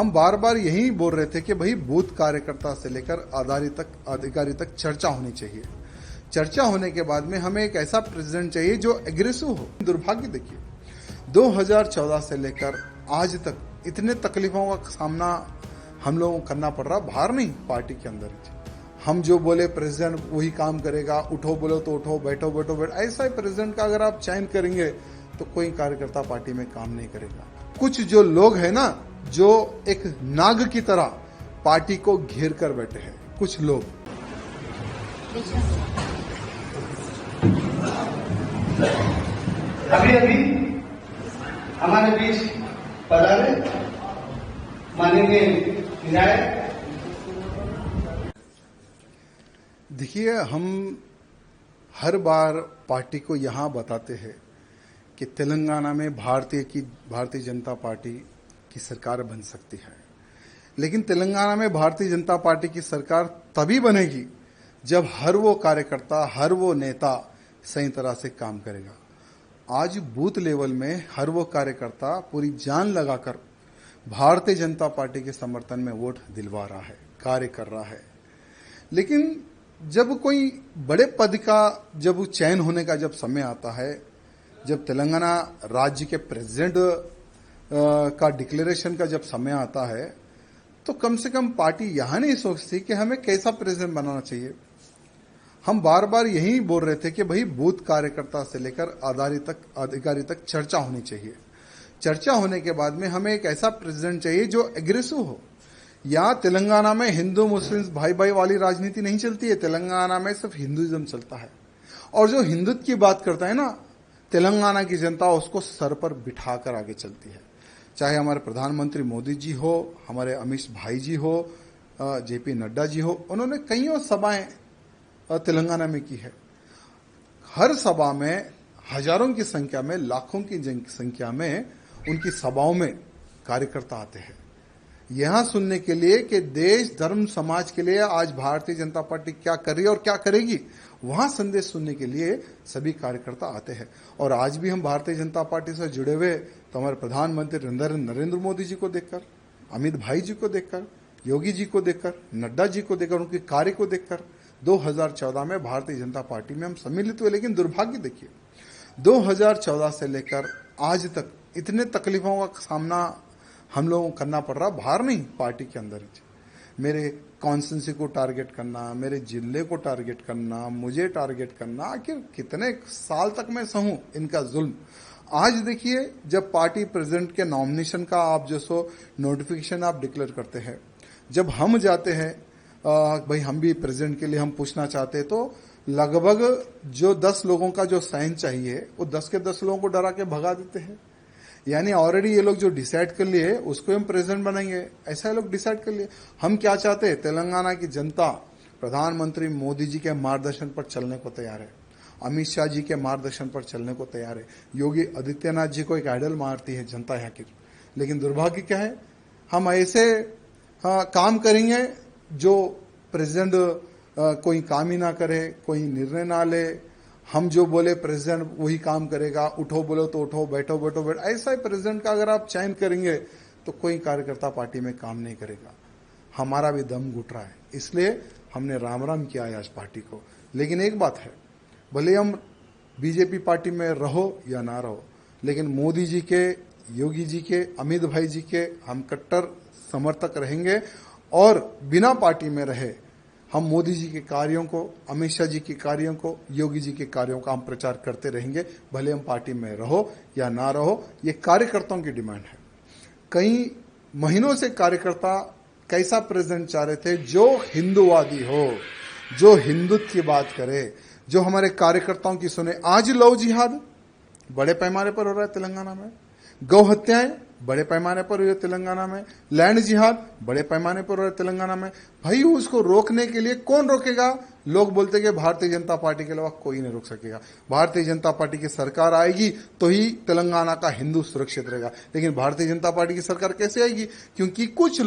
हम बार बार यही बोल रहे थे कि भाई बूथ कार्यकर्ता से लेकर अधिकारी तक चर्चा होनी चाहिए। चर्चा होने के बाद में हमें एक ऐसा प्रेसिडेंट चाहिए जो एग्रेसिव हो। दुर्भाग्य देखिए, 2014 से लेकर आज तक इतने तकलीफों का सामना हम लोगों को करना पड़ रहा, बाहर नहीं पार्टी के अंदर ही। हम जो बोले प्रेसिडेंट वही काम करेगा, उठो बोलो तो उठो, बैठो बैठो बैठो, ऐसा ही प्रेसिडेंट का अगर आप चयन करेंगे तो कोई कार्यकर्ता पार्टी में काम नहीं करेगा। कुछ जो लोग हैं ना, जो एक नाग की तरह पार्टी को घेर कर बैठे हैं, कुछ लोग। अभी अभी हमारे बीच पधारे माननीय विधायक। देखिए, हम हर बार पार्टी को यहाँ बताते हैं कि तेलंगाना में भारतीय जनता पार्टी की सरकार बन सकती है, लेकिन तेलंगाना में भारतीय जनता पार्टी की सरकार तभी बनेगी जब हर वो कार्यकर्ता, हर वो नेता सही तरह से काम करेगा। आज बूथ लेवल में हर वो कार्यकर्ता पूरी जान लगाकर भारतीय जनता पार्टी के समर्थन में वोट दिलवा रहा है, कार्य कर रहा है। लेकिन जब कोई बड़े पद का जब चयन होने का जब समय आता है, जब तेलंगाना राज्य के प्रेसिडेंट का डिक्लेरेशन का जब समय आता है, तो कम से कम पार्टी यहां नहीं सोचती कि हमें कैसा प्रेसिडेंट बनाना चाहिए। हम बार बार यही बोल रहे थे कि भाई बूथ कार्यकर्ता से लेकर अधिकारी तक चर्चा होनी चाहिए। चर्चा होने के बाद में हमें एक ऐसा प्रेसिडेंट चाहिए जो एग्रेसिव हो। यहाँ तेलंगाना में हिंदू मुस्लिम भाई भाई वाली राजनीति नहीं चलती है, तेलंगाना में सिर्फ हिंदुइज्म चलता है। और जो हिंदुत्व की बात करता है ना, तेलंगाना की जनता उसको सर पर बिठाकर आगे चलती है। चाहे हमारे प्रधानमंत्री मोदी जी हो, हमारे अमित भाई जी हो, जेपी नड्डा जी हो, उन्होंने कईयों सभाएं तेलंगाना में की है। हर सभा में हजारों की संख्या में, लाखों की संख्या में उनकी सभाओं में कार्यकर्ता आते हैं, यहां सुनने के लिए कि देश धर्म समाज के लिए आज भारतीय जनता पार्टी क्या कर रही है और क्या करेगी। वहां संदेश सुनने के लिए सभी कार्यकर्ता आते हैं। और आज भी हम भारतीय जनता पार्टी से जुड़े हुए तो हमारे प्रधानमंत्री नरेंद्र मोदी जी को देखकर, अमित भाई जी को देखकर, योगी जी को देखकर, नड्डा जी को देखकर, उनके कार्य को देखकर 2014 में भारतीय जनता पार्टी में हम सम्मिलित हुए। लेकिन दुर्भाग्य देखिए, 2014 से लेकर आज तक इतने तकलीफों का सामना हम लोगों को करना पड़ रहा, बाहर नहीं पार्टी के अंदर ही। मेरे कॉन्स्टिट्यूंसी को टारगेट करना, मेरे जिले को टारगेट करना, मुझे टारगेट करना, आखिर कितने साल तक मैं सहूं इनका जुल्म। आज देखिए, जब पार्टी प्रेसिडेंट के नॉमिनेशन का आप जो सो नोटिफिकेशन आप डिक्लेयर करते हैं, जब हम जाते हैं भाई हम भी प्रेसिडेंट के लिए हम पूछना चाहते हैं, तो लगभग जो 10 लोगों का जो साइन चाहिए वो 10 के 10 लोगों को डरा के भगा देते हैं। यानी ऑलरेडी ये लोग जो डिसाइड कर लिए उसको हम प्रेसिडेंट बनाएंगे, ऐसा ये लोग डिसाइड कर लिए। हम क्या चाहते हैं, तेलंगाना की जनता प्रधानमंत्री मोदी जी के मार्गदर्शन पर चलने को तैयार है, अमित शाह जी के मार्गदर्शन पर चलने को तैयार है। योगी आदित्यनाथ जी को एक आइडल मारती है जनता यहाँ की। लेकिन दुर्भाग्य क्या है, हम ऐसे काम करेंगे जो प्रेसिडेंट कोई काम ही ना करे, कोई निर्णय ना ले। हम जो बोले प्रेसिडेंट वही काम करेगा, उठो बोलो तो उठो, बैठो बैठो बैठो, ऐसा ही प्रेसिडेंट का अगर आप चयन करेंगे तो कोई कार्यकर्ता पार्टी में काम नहीं करेगा। हमारा भी दम घुट रहा है, इसलिए हमने राम राम किया है आज पार्टी को। लेकिन एक बात है, भले हम बीजेपी पार्टी में रहो या ना रहो, लेकिन मोदी जी के, योगी जी के, अमित भाई जी के हम कट्टर समर्थक रहेंगे। और बिना पार्टी में रहे हम मोदी जी के कार्यों को, अमित शाह जी के कार्यों को, योगी जी के कार्यों का हम प्रचार करते रहेंगे, भले हम पार्टी में रहो या ना रहो। ये कार्यकर्ताओं की डिमांड है। कई महीनों से कार्यकर्ता कैसा प्रेसिडेंट चाह रहे थे जो हिंदूवादी हो, जो हिंदुत्व की बात करे, जो हमारे कार्यकर्ताओं की सुने। आज लव जिहाद बड़े पैमाने पर हो रहा है तेलंगाना में, गौ हत्याएं बड़े पैमाने पर हुई है तेलंगाना में, लैंड जिहाद बड़े पैमाने पर हो रहा है तेलंगाना में। भाई उसको रोकने के लिए कौन रोकेगा? लोग बोलते कि भारतीय जनता पार्टी के अलावा कोई नहीं रोक सकेगा। भारतीय जनता पार्टी की सरकार आएगी तो ही तेलंगाना का हिंदू सुरक्षित रहेगा। लेकिन भारतीय जनता पार्टी की सरकार कैसे आएगी? क्योंकि कुछ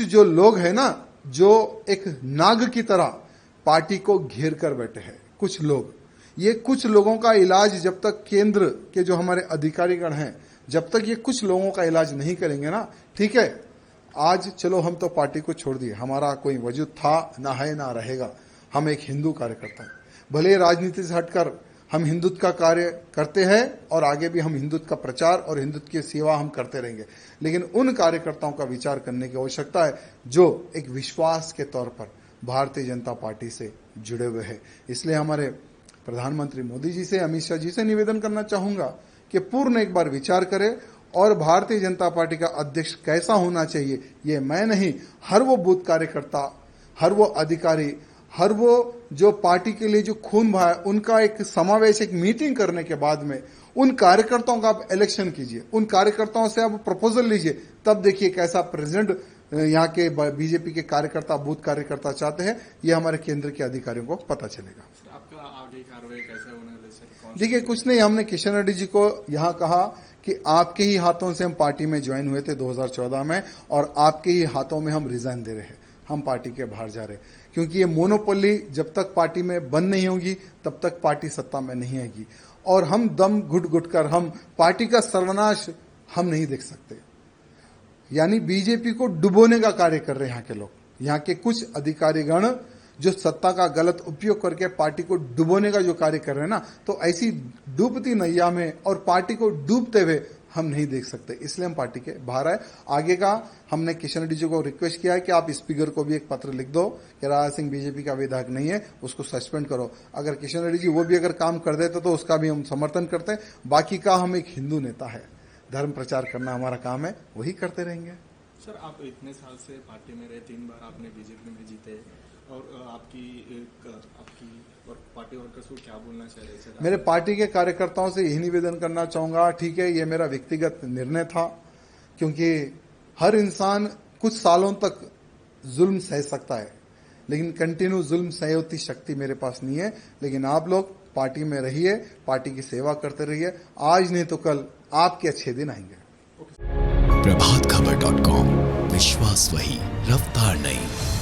जो लोग हैं ना, जो एक नाग की तरह पार्टी को घेर कर बैठे हैं, कुछ लोग। ये कुछ लोगों का इलाज जब तक केंद्र के जो हमारे अधिकारीगण हैं जब तक ये कुछ लोगों का इलाज नहीं करेंगे ना, ठीक है, आज चलो हम तो पार्टी को छोड़ दिए, हमारा कोई वजूद था ना है ना रहेगा, हम एक हिंदू कार्यकर्ता हैं। भले राजनीति से हटकर हम हिंदुत्व का कार्य करते हैं और आगे भी हम हिंदुत्व का प्रचार और हिंदुत्व की सेवा हम करते रहेंगे, लेकिन उन कार्यकर्ताओं का विचार करने की आवश्यकता है जो एक विश्वास के तौर पर भारतीय जनता पार्टी से जुड़े हुए हैं। इसलिए हमारे प्रधानमंत्री मोदी जी से, अमित शाह जी से निवेदन करना चाहूंगा कि पूर्ण एक बार विचार करें और भारतीय जनता पार्टी का अध्यक्ष कैसा होना चाहिए, ये मैं नहीं, हर वो बूथ कार्यकर्ता, हर वो अधिकारी, हर वो जो पार्टी के लिए जो खून बहा है, उनका एक समावेश, एक मीटिंग करने के बाद में उन कार्यकर्ताओं का आप इलेक्शन कीजिए, उन कार्यकर्ताओं से आप प्रपोजल लीजिए, तब देखिए कैसा प्रेसिडेंट यहाँ के बीजेपी के कार्यकर्ता, बूथ कार्यकर्ता चाहते हैं, ये हमारे केंद्र के अधिकारियों को पता चलेगा। आपका आगे कार्रवाई कैसे होने वाली है? देखिए, कुछ नहीं, हमने किशन रेड्डी जी को यहाँ कहा कि आपके ही हाथों से हम पार्टी में ज्वाइन हुए थे 2014 में और आपके ही हाथों में हम रिजाइन दे रहे हैं, हम पार्टी के बाहर जा रहे हैं, क्योंकि ये मोनोपोली जब तक पार्टी में बंद नहीं होगी तब तक पार्टी सत्ता में नहीं आएगी और हम दम घुट घुट कर हम पार्टी का सर्वनाश हम नहीं देख सकते। यानी बीजेपी को डुबोने का कार्य कर रहे हैं यहाँ के लोग, यहाँ के कुछ अधिकारीगण जो सत्ता का गलत उपयोग करके पार्टी को डुबोने का जो कार्य कर रहे हैं ना, तो ऐसी डूबती नैया में और पार्टी को डूबते हुए हम नहीं देख सकते, इसलिए हम पार्टी के बाहर आए। आगे का हमने किशन रेड्डी जी को रिक्वेस्ट किया है कि आप स्पीकर को भी एक पत्र लिख दो कि राजा सिंह बीजेपी का विधायक नहीं है, उसको सस्पेंड करो। अगर किशन रेड्डी जी वो भी अगर काम कर देते तो उसका भी हम समर्थन करते हैं। बाकी का हम एक हिंदू नेता है, धर्म प्रचार करना हमारा काम है, वही करते रहेंगे। सर, आप इतने साल से पार्टी में रहे, 3 बार आपने बीजेपी में जीते और आपकी और पार्टी वर्कर्स को क्या बोलना चाह रहे सर? मेरे पार्टी के कार्यकर्ताओं से यही निवेदन करना चाहूंगा, ठीक है, ये मेरा व्यक्तिगत निर्णय था, क्योंकि हर इंसान कुछ सालों तक जुल्म सह सकता है, लेकिन कंटिन्यू जुल्म सहे उतनी शक्ति मेरे पास नहीं है। लेकिन आप लोग पार्टी में रहिए, पार्टी की सेवा करते रहिए, आज नहीं तो कल आपके अच्छे दिन आएंगे। प्रभातखबर.com, विश्वास वही, रफ्तार नहीं।